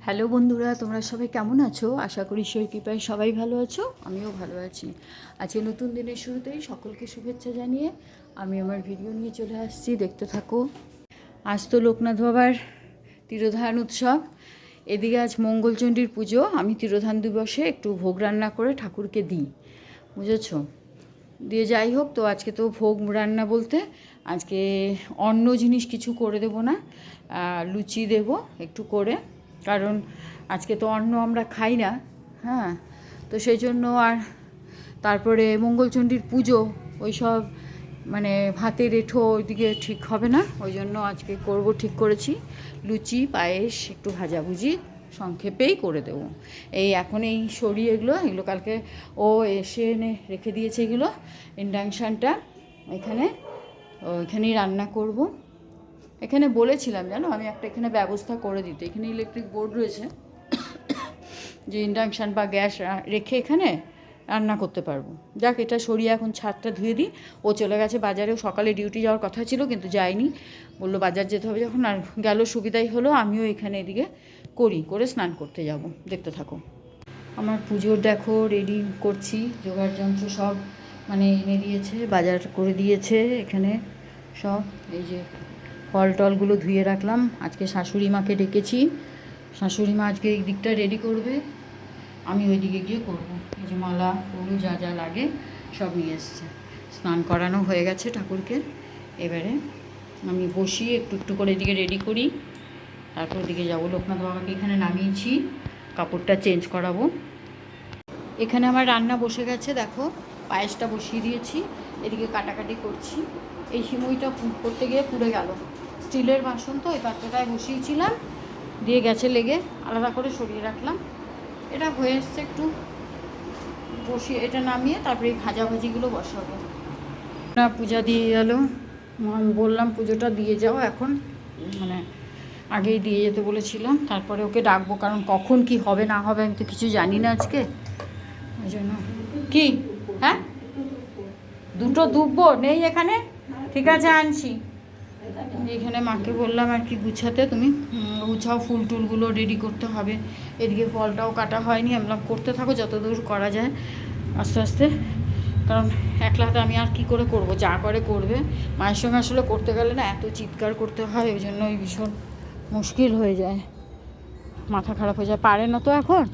Hello বন্ধুরা, তোমরা সবাই কেমন আছো? আশা করি ঈশ্বর কৃপায় সবাই ভালো আছো, আমিও ভালো আছি। আজকে নতুন দিনের শুরুতেই সকলকে শুভেচ্ছা জানিয়ে আমি আমার ভিডিও নিয়ে চলে আসছি, দেখতে থাকো। আজ তো লোকনাথ বাবার তিরোধান উৎসব, এদিকে আজ মঙ্গলচণ্ডীর পুজো। আমি তিরোধান দিবসে একটু ভোগ রান্না করে ঠাকুরকে দিই, বুঝেছো? দিয়ে যাই হোক, তো আজকে তো ভোগ রান্না বলতে আজকে অন্য জিনিস কিছু করে দেবো না, লুচি দেবো একটু করে, কারণ আজকে তো অন্ন আমরা খাই না। হ্যাঁ, তো সেই জন্য। আর তারপরে মঙ্গলচণ্ডীর পুজো, ওই সব মানে ভাতের এঁঠো ওইদিকে ঠিক হবে না, ওই জন্য আজকে করব ঠিক করেছি। লুচি, পায়েস, একটু ভাজাভুজি সংক্ষেপেই করে দেবো। এই এখন এই সরিয়ে এগুলো কালকে ও এসে এনে রেখে দিয়েছে, এগুলো ইন্ডাকশানটা ওইখানেই রান্না করব। এখানে বলেছিলাম জানো, আমি একটা এখানে ব্যবস্থা করে দিতে, এখানে ইলেকট্রিক বোর্ড রয়েছে, যে ইন্ডাকশান বা গ্যাস রেখে এখানে রান্না করতে পারবো। যাক, এটা সরিয়ে এখন ছাদটা ধুয়ে দিই। ও চলে গেছে বাজারেও, সকালে ডিউটি যাওয়ার কথা ছিল কিন্তু যায়নি, বললো বাজার যেতে হবে যখন, আর গেল সুবিধাই হলো। আমিও এখানে এদিকে করে স্নান করতে যাব, দেখতে থাকো। আমার পুজোর দেখো রেডি করছি, জোগাড় যন্ত্র সব মানে এনে দিয়েছে, বাজার করে দিয়েছে এখানে সব। এই যে ফল টলগুলো ধুয়ে রাখলাম, আজকে শাশুড়ি মাকে ডেকেছি, শাশুড়ি মা আজকে এই দিকটা রেডি করবে, আমি ওই দিকে গিয়ে করবো। এই যে মালা ফুল যা যা লাগে সব নিয়ে এসছে। স্নান করানো হয়ে গেছে ঠাকুরকে, এবারে আমি বসিয়ে একটু একটু করে এদিকে রেডি করি, তারপর ওদিকে যাবো। লোকনাথ বাবাকে এখানে নামিয়েছি, কাপড়টা চেঞ্জ করাবো। এখানে আমার রান্না বসে গেছে, দেখো পায়েসটা বসিয়ে দিয়েছি, এদিকে কাটাকাটি করছি। এই সিমইটা করতে গিয়ে পুড়ে গেল, স্টিলের বাসন তো, ওই পাত্রটায় বসিয়েছিলাম, দিয়ে গেছে লেগে, আলাদা করে সরিয়ে রাখলাম। এটা হয়ে এসছে, একটু বসিয়ে এটা নামিয়ে তারপরে এই ভাজাভাজিগুলো বসাবো। না, পূজা দিয়ে গেল, বললাম পুজোটা দিয়ে যাও এখন, মানে আগেই দিয়ে যেতে বলেছিলাম। তারপরে ওকে ডাকবো, কারণ কখন কি হবে না হবে আমি তো কিছু জানি না আজকে, ওই জন্য। কি? হ্যাঁ, দুটো দুব্বো নেই এখানে, ঠিক আছে আনছি। এখানে মাকে বললাম আর কি গুছাতে, তুমি গুছাও, ফুল টুলগুলো রেডি করতে হবে। এদিকে ফলটাও কাটা হয়নি, আমরা করতে থাকো যতদূর করা যায় আস্তে আস্তে, কারণ একলা হাতে আমি আর কি করে করব, যা করে করবে। মায়ের সঙ্গে আসলে করতে গেলে না এত চিৎকার করতে হয়, ওই জন্যই ভীষণ মুশকিল হয়ে যায়, মাথা খারাপ হয়ে যায়, পারে না তো এখন।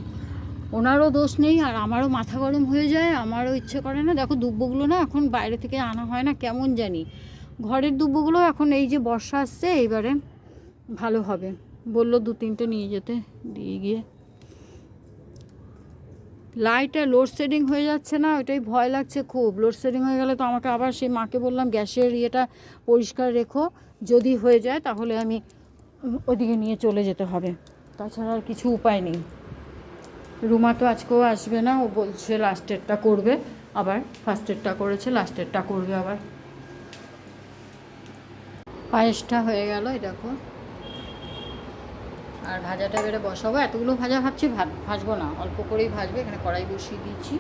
ওনারও দোষ নেই, আর আমারও মাথা গরম হয়ে যায়, আমারও ইচ্ছে করে না। দেখো দুব্বগুলো না এখন বাইরে থেকে আনা হয় না, কেমন জানি। ঘরের দুব্বগুলো এখন এই যে বর্ষা আসছে, এইবারে ভালো হবে, বললো 2-3টে নিয়ে যেতে, দিয়ে গিয়ে। লাইটটা লোডশেডিং হয়ে যাচ্ছে না, ওইটাই ভয় লাগছে খুব। লোডশেডিং হয়ে গেলে তো আমাকে আবার সেই মাকে বললাম গ্যাসের ইয়েটা পরিষ্কার রেখো, যদি হয়ে যায় তাহলে আমি ওদিকে নিয়ে চলে যেতে হবে, তাছাড়া আর কিছু উপায় নেই। রুমা তো আজকেও আসবে না, ও বলছে লাস্টেরটা করবে আবার, ফার্স্টেরটা করেছে লাস্টেরটা করবে আবার। পায়েসটা হয়ে গেল, এই দেখো। আর ভাজাটা এবারে বসাবো, এতগুলো ভাজা ভাবছি ভাজবো না, অল্প করেই ভাজবো। এখানে কড়াই বসিয়ে দিয়েছি,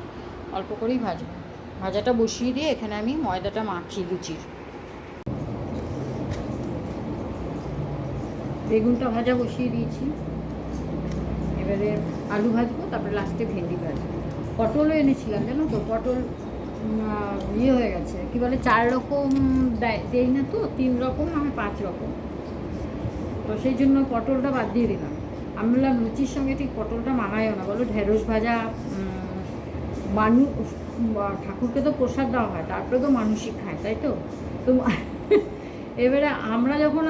অল্প করেই ভাজবো। ভাজাটা বসিয়ে দিয়ে এখানে আমি ময়দাটা মাখি লুচির। বেগুনটা ভাজা বসিয়ে দিয়েছি, এবারে আলু ভাজবো, তারপরে লাস্টে ভেন্ডি ভাজবো। পটলও এনেছিলাম জানো তো, পটল ইয়ে হয়ে গেছে, কী বলে 4 রকম দেই না তো, 3 রকম আমি 5 রকম, তো সেই জন্য পটলটা বাদ দিয়ে দিলাম। আমি বললাম লুচির সঙ্গে ঠিক পটলটা মানায়ও না, বলো ঢেঁড়স ভাজা ঠাকুরকে তো প্রসাদ দেওয়া হয়, তারপরে তো মানুষই খায়, তাই তো। তো এবারে আমরা যখন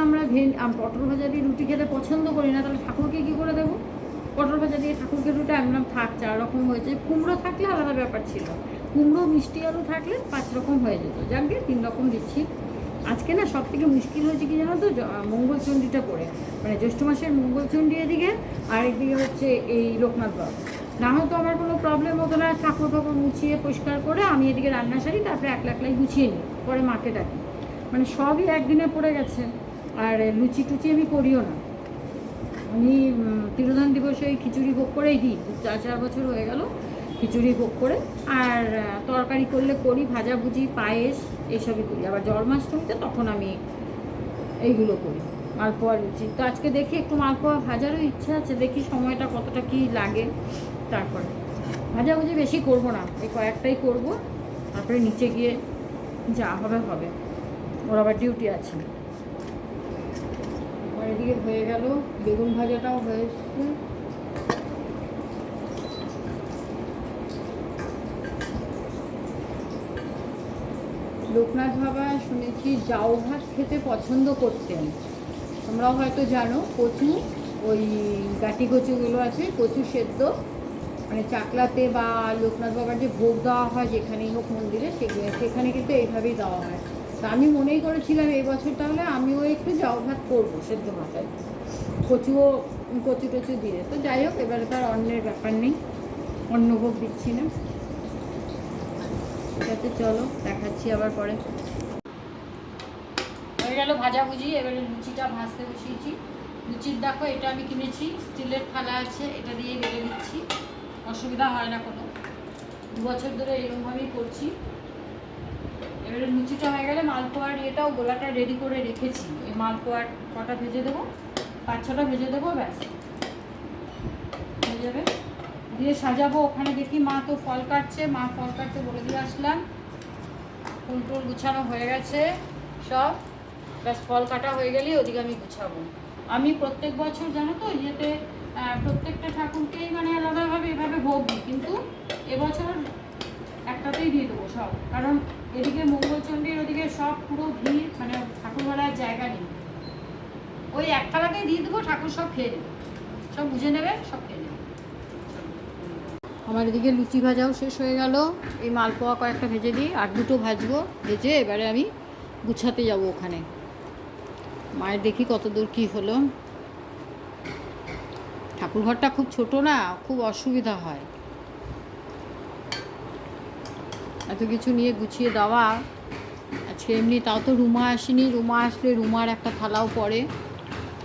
পটল ভাজা দিয়ে রুটি খেতে পছন্দ করি না, তাহলে ঠাকুরকে কী করে দেবো? পটল ভাজা দিয়ে ঠাকুরকে রুটি আমি বললাম থাক, 4 রকম হয়েছে। কুমড়ো থাকলে আলাদা ব্যাপার ছিল, কুমড়ো মিষ্টি আলু থাকলে 5 রকম হয়ে যেত, যাক দিয়ে 3 রকম দিচ্ছি। আজকে না সব থেকে মুশকিল হয়েছে কি জানো তো, মঙ্গলচণ্ডীটা করে, মানে জ্যৈষ্ঠ মাসের মঙ্গলচণ্ডী এদিকে, আর একদিকে হচ্ছে এই লোকনাথ বাবা। না হয়তো আমার কোনো প্রবলেম হতো না, ঠাকুর ফাকুর মুছিয়ে পরিষ্কার করে আমি এদিকে রান্না সারি, তারপরে একলাই গুছিয়ে নিই, পরে মাকে ডাকি, মানে সবই একদিনে পড়ে গেছে। আর লুচি টুচি আমি করিও না, আমি তিরোধান দিবসে ওই খিচুড়ি ভোগ করেই দিই, 4 বছর হয়ে গেল খিচুড়ি ভোগ করে। আর তরকারি করলে করি, ভাজাভুজি পায়েস এইসবই করি। আবার জন্মাষ্টমীতে তখন আমি এইগুলো করি, মালপোয়া লুচি। তো আজকে দেখি একটু মালপোয়া ভাজারও ইচ্ছা আছে, দেখি সময়টা কতটা কি লাগে। তারপরে ভাজাভুজি বেশি করব না, এই কয়েকটাই করব, তারপরে নিচে গিয়ে যা হবে হবে। ওর আবার ডিউটি আছে। আর এদিকে হয়ে গেল, বেগুন ভাজাটাও হয়েছে। লোকনাথ বাবা শুনেছি জাউ ভাত খেতে পছন্দ করতেন, তোমরাও হয়তো জানো। কচু, ওই গাটি কচুগুলো আছে, কচু সেদ্ধ, মানে চাকলাতে বা লোকনাথ বাবার যে ভোগ দেওয়া হয় যেখানেই হোক মন্দিরে, সেখানে কিন্তু এইভাবেই দেওয়া হয়। তা আমি মনেই করেছিলাম এই বছর তাহলে আমিও একটু জাউ ভাত করবো, সেদ্ধ ভাতায় কচু টচু দিয়ে। তো যাই হোক, এবারে তার অন্যের ব্যাপার নেই, অন্য ভোগ দিচ্ছি না। ঠিক আছে, চলো দেখাচ্ছি আবার পরে। হয়ে গেল ভাজাভুজি, এবারে লুচিটা ভাজতে বসিয়েছি। লুচির দেখো, এটা আমি কিনেছি, স্টিলের থালা আছে, এটা দিয়েই বেড়ে দিচ্ছি, অসুবিধা হয় না কোনো। 2 বছর ধরে এরকমভাবেই করছি। এবারে লুচিটা হয়ে গেলে মালপোয়ার এটাও গোলাটা রেডি করে রেখেছি। এই মালপোয়ার কটা ভেজে দেবো, 5-6টা ভেজে দেবো, ব্যাস হয়ে যাবে। দিয়ে সাজাবো ওখানে। দেখি মা তো ফল কাটছে, মা ফল কাটতে বলে দিয়ে আসলাম। ফুল টুল গুছানো হয়ে গেছে সব, ব্যাস ফল কাটা হয়ে গেলেই ওদিকে আমি গুছাবো। আমি প্রত্যেক বছর জানো তো ইয়েতে প্রত্যেকটা ঠাকুরকেই মানে আলাদাভাবে এভাবে ভোগ দিই, কিন্তু এবছর একটাতেই দিয়ে দেবো সব, কারণ এদিকে মঙ্গলচণ্ডীর ওদিকে সব পুরো ভিড়, মানে ঠাকুর বেলার জায়গা নেই। ওই এক থালাতেই দিয়ে দেবো, ঠাকুর সব খেয়ে নেবে, সব বুঝে নেবে, সব খেয়ে নেবে। আমার এদিকে লুচি ভাজাও শেষ হয়ে গেল। এই মালপোয়া কয়েকটা ভেজে দিই, আর 2টো ভাজবো, ভেজে এবারে আমি গুছাতে যাব ওখানে। মায়ের দেখি কত দূর কী হলো। ঠাকুরঘরটা খুব ছোট না, খুব অসুবিধা হয় এত কিছু নিয়ে গুছিয়ে দেওয়া। আজকে এমনি তাও তো রুমা আসেনি, রুমা আসলে রুমার একটা থালাও পড়ে,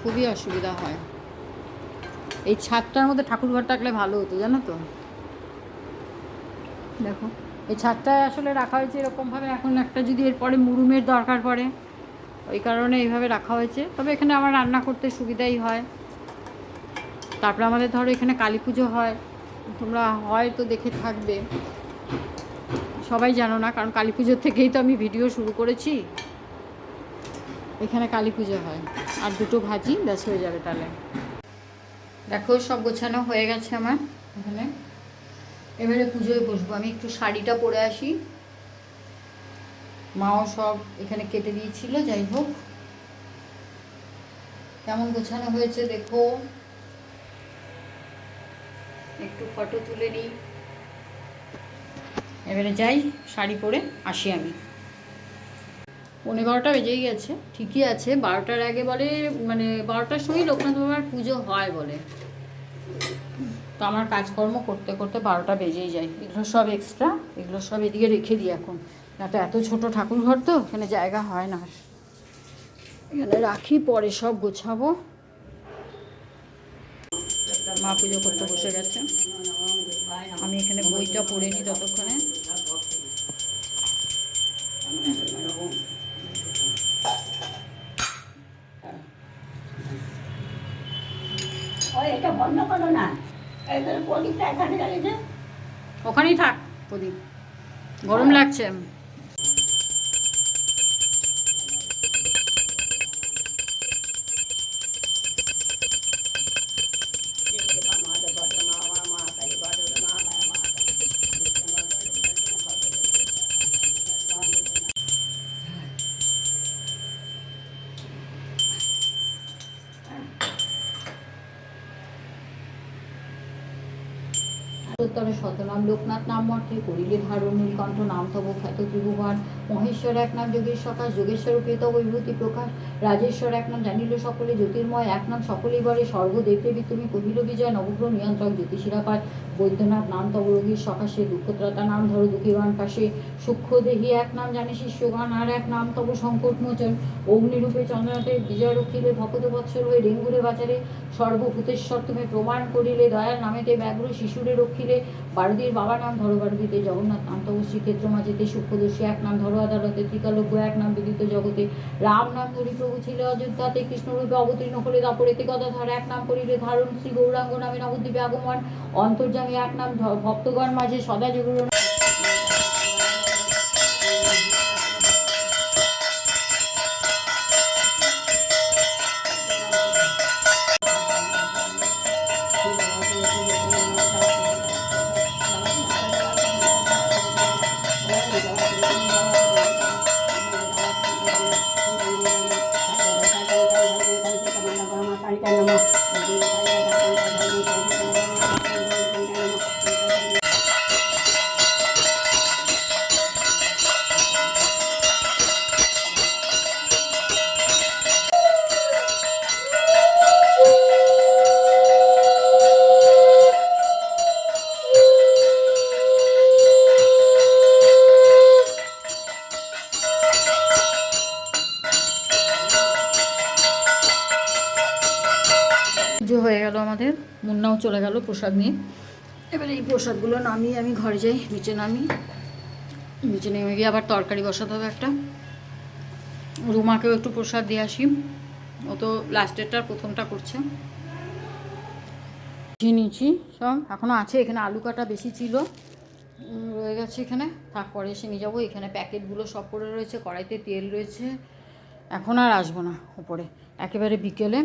খুবই অসুবিধা হয়। এই ছাদটার মধ্যে ঠাকুরঘর থাকলে ভালো হতো জানো তো। দেখো এই ছাদটায় আসলে রাখা হয়েছে এরকমভাবে, এখন একটা যদি এরপরে মুরুমের দরকার পড়ে, ওই কারণে এইভাবে রাখা হয়েছে। তবে এখানে আমার রান্না করতে সুবিধাই হয়। তারপরে আমাদের ধরো এখানে কালী পুজো হয়, তোমরা হয়তো দেখে থাকবে, সবাই জানো না, কারণ কালী পুজোর থেকেই তো আমি ভিডিও শুরু করেছি। এখানে কালী পুজো হয়। আর 2টো ভাজি, ব্যাস হয়ে যাবে তাহলে। দেখো সব গোছানো হয়ে গেছে আমার এখানে। এবারে পুজোয় বসবো। আমি একটু শাড়িটা পরে আসি, মাও সব এখানে কেটে দিয়েছিল। যাই হোক, কেমন গোছানো হয়েছে দেখো, একটু ফটো তুলে নিই। এবারে যাই, শাড়ি পরে আসি আমি। 11:30 বেজেই গেছে, ঠিকই আছে। 12টার আগে বলে, মানে 12টার সময় লোকনাথ বাবার পুজো হয় বলে। তো আমার কাজকর্ম করতে করতে 12টা বেজেই যায়। এগুলো সব এক্সট্রা, এগুলো সব এদিকে রেখে দিই এখন, না তো এত ছোটো ঠাকুরঘর তো এখানে জায়গা হয় না। এখানে রাখি, পরে সব গোছাবো। মা পুজো করতে বসে গেছে, আমি এখানে বইটা পড়ে নিই ততক্ষণে। এটা বন্ধ করো না, প্রদীপটা এখানে জ্বালিয়েছে, ওখানেই থাক প্রদীপ, গরম লাগছে। শতনাম লোকনাথ নাম মর্থে করিলে ধারণ, নীলকণ্ঠ নাম তব খ্যাত ত্রিভুবন, মহেশ্বর এক নাম যোগেশ সকাশ, যোগেশ্বর পেতব বিভূতি প্রকাশ, রাজেশ্বর এক নাম জানিল সকলে, জ্যোতির্ময় এক নাম সকলেই বলে, সর্বদেবদেবী তুমি কহিল বিজয়, নবগ্রহ নিয়ন্ত্রক জ্যোতিষীরা পায়, বৈদ্যনাথ নাম তব রোগীর সকাশে, দুঃখত্রাতা নাম ধরো দুঃখীবান পাশে, সূক্ষ্মদেহী এক নাম জানে শিষ্যগণ, আর এক নাম তব সংকট মোচন, অগ্নিরূপে চন্দ্রনাথে বিজয় রক্ষিলে, ভকত বৎসর হয়ে ডেঙ্গুরে বাচারে, সর্বভূতেশ্বর তুমি প্রমাণ করিলে, দয়ার নামেতে ব্যাঘ্র শিশুরে রক্ষিলে, মন্দিরে, বারুদির বাবা নাম ধরো বারুদিতে, জগন্নাথ নাম তব শ্রীক্ষেত্র মাঝেতে, সূক্ষ্মদর্শী এক নাম ধরো আদালতে, ত্রিকালজ্ঞ এক নাম বিদিত জগতে, রাম নাম ধরি প্রভু ছিল অযোধ্যাতে, কৃষ্ণরূপে অবতীর্ণ হলে দাপরেতে গদাধর এক নাম করিলে ধারণ, শ্রী গৌরাঙ্গ নামে নবদ্বীপে আগমন, অন্তর্যামী এক নাম ভক্তগণ মাঝে সদা জগুর। হয়ে গেল আমাদের, মুন্নাও চলে গেল প্রসাদ নিয়ে। এবারে এই প্রসাদগুলো নামিয়ে আমি ঘরে যাই, নিচে নামি, নিচে নেমে গিয়ে আবার তরকারি বসাতে হবে একটা। রুমাকেও একটু প্রসাদ দিয়ে আসি, ও তো লাস্টেরটার প্রথমটা করছে। নিয়েছি সব, এখনও আছে এখানে, আলু কাটা বেশি ছিল রয়ে গেছে এখানে, থাক পরে এসে নিয়ে যাবো। এখানে প্যাকেটগুলো সব পড়ে রয়েছে, কড়াইতে তেল রয়েছে, এখন আর আসবো না উপরে, একেবারে বিকেলে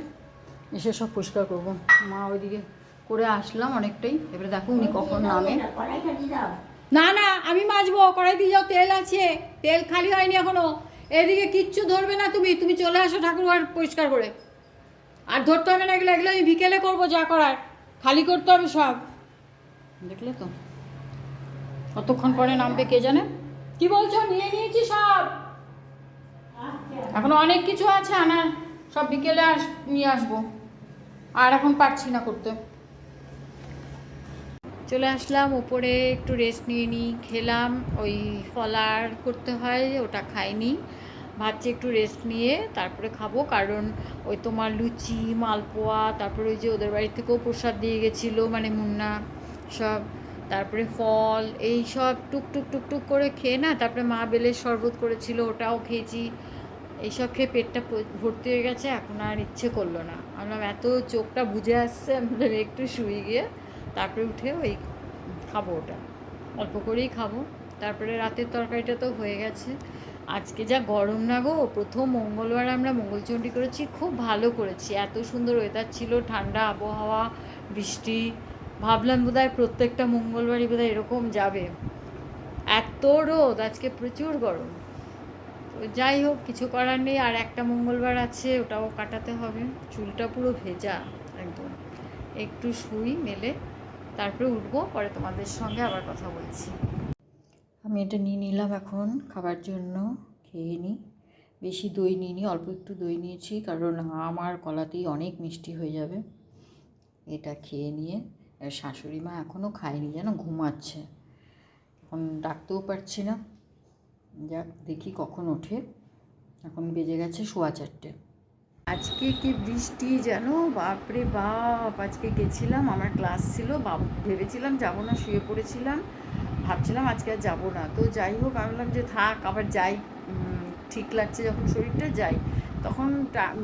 এসে সব পরিষ্কার করবো। মা ওইদিকে করে আসলাম অনেকটাই, এবারে দেখো উনি কখন নামে। না না আমি মাজবো, কড়াই দিয়ে যাও, তেল আছে, তেল খালি হয়নি এখনো। এদিকে কিচ্ছু ধরবে না, তুমি তুমি চলে আসো ঠাকুরঘর পরিষ্কার করে, আর ধরতে হবে না এগুলো, এগুলো আমি বিকেলে করবো, যা করার খালি করতে হবে সব। দেখলে তো কতক্ষণ পরে নামবে কে জানে। কি বলছো? নিয়ে নিয়েছি সব, এখনো অনেক কিছু আছে আনার, সব বিকেলে নিয়ে আসবো, আর এখন পারছি না করতে। চলে আসলাম উপরে, একটু রেস্ট নিয়ে নিই, খেলাম, ওই ফলার করতে হয় ওটা খাইনি, ভাবছি একটু রেস্ট নিয়ে তারপরে খাবো, কারণ ওই তোমার লুচি মালপোয়া, তারপরে ওই যে ওদের বাড়ি থেকেও প্রসাদ দিয়ে গেছিলো, মানে মুন্না সব, তারপরে ফল, এই সব টুকটুক টুকটুক করে খেয়ে না, তারপরে মা বেলের শরবত করেছিল ওটাও খেয়েছি, এইসব খেয়ে পেটটা ভর্তি হয়ে গেছে, এখন আর ইচ্ছে করলো না। আমরা এত চোখটা বুঝে আসছে, আমাদের একটু শুয়ে গিয়ে তারপরে উঠে ওই খাবো, ওটা অল্প করেই খাবো। তারপরে রাতের তরকারিটা তো হয়ে গেছে। আজকে যা গরম না গো, প্রথম মঙ্গলবার আমরা মঙ্গলচণ্ডী করেছি, খুব ভালো করেছি, এত সুন্দর ওয়েদার ছিল, ঠান্ডা আবহাওয়া, বৃষ্টি, ভাবলাম বোধহয় প্রত্যেকটা মঙ্গলবারই বোধহয় এরকম যাবে, এত রোদ, আজকে প্রচুর গরম। তো যাই হোক, কিছু করার নেই, আর একটা মঙ্গলবার আছে, ওটাও কাটাতে হবে। চুলটা পুরো ভেজা একদম, একটু শুই মেলে, তারপরে উঠবো, পরে তোমাদের সঙ্গে আবার কথা বলছি। আমি এটা নিয়ে নিলাম এখন খাবার জন্য, খেয়ে নিই। বেশি দই নিইনি, অল্প একটু দই নিয়েছি, কারণ আমার কলাতেই অনেক মিষ্টি হয়ে যাবে। এটা খেয়ে নিয়ে, শাশুড়ি মা এখনও খায়নি, যেন ঘুমাচ্ছে, এখন ডাকতেও পারছি না, যাক দেখি কখন ওঠে, এখন বেজে গেছে 4:15। আজকে কি বৃষ্টি যেন, বাপরে বাপ। আজকে গেছিলাম, আমার ক্লাস ছিল, ভেবেছিলাম যাবো না, শুয়ে পড়েছিলাম, ভাবছিলাম আজকে আর যাবো না। তো যাই হোক, আমি বললাম যে থাক, আবার যাই, ঠিক লাগছে যখন শরীরটা, যাই। তখন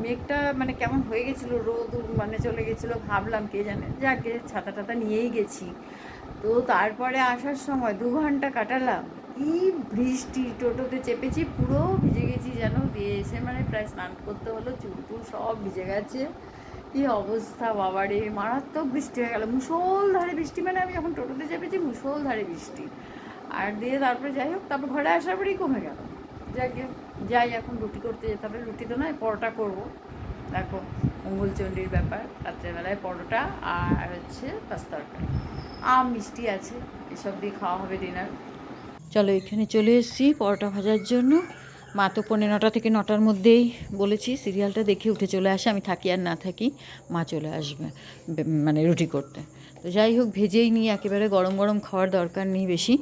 মেঘটা মানে কেমন হয়ে গেছিলো, রোদ মানে চলে গেছিলো, ভাবলাম কে জানে, যাকে ছাতা টাতা নিয়েই গেছি। তো তারপরে আসার সময় 2 ঘন্টা কাটালাম, কি বৃষ্টি, টোটোতে চেপেছি, পুরো ভিজে গেছি যেন, দিয়ে এসে মানে প্রায় স্নান করতে হলো, চুল টুল সব ভিজে গেছে, কি অবস্থা বাবারে, মারাত্মক বৃষ্টি হয়ে গেল, মুষলধারে বৃষ্টি, মানে আমি যখন টোটোতে চেপেছি মুষলধারে বৃষ্টি, আর দিয়ে তারপরে যাই হোক, তারপর ঘরে আসার পরেই কমে গেল। যাই এখন রুটি করতে যেতে হবে, রুটি তো নয়, পরোটা করবো। দেখো মঙ্গলচণ্ডীর ব্যাপার, রাত্রেবেলায় পরোটা আর হচ্ছে পাস্তা তরকারি, মিষ্টি আছে, এসব দিয়ে খাওয়া হবে ডিনার। চলো এখানে চলে এসেছি পরোটা ভাজার জন্য। মা তো 9:15 থেকে 9টার মধ্যেই বলেছি, সিরিয়ালটা দেখে উঠে চলে আসে, আমি থাকি আর না থাকি মা চলে আসবে মানে রুটি করতে। তো যাই হোক, ভেজেই নিই, একেবারে গরম গরম খাওয়ার দরকার নেই বেশি।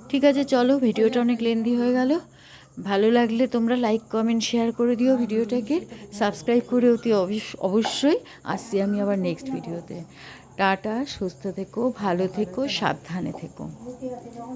ঠিক আছে চলো, ভিডিওটা অনেক লেন্দি হয়ে গেল, ভালো লাগলে তোমরা লাইক কমেন্ট শেয়ার করে দিও, ভিডিওটাকে সাবস্ক্রাইব করে অতি অবশ্যই। আসছি আমি আবার নেক্সট ভিডিওতে। টাটা, সুস্থ থেকো, ভালো থেকো, সাবধানে থেকো। ঠিক আছে যখন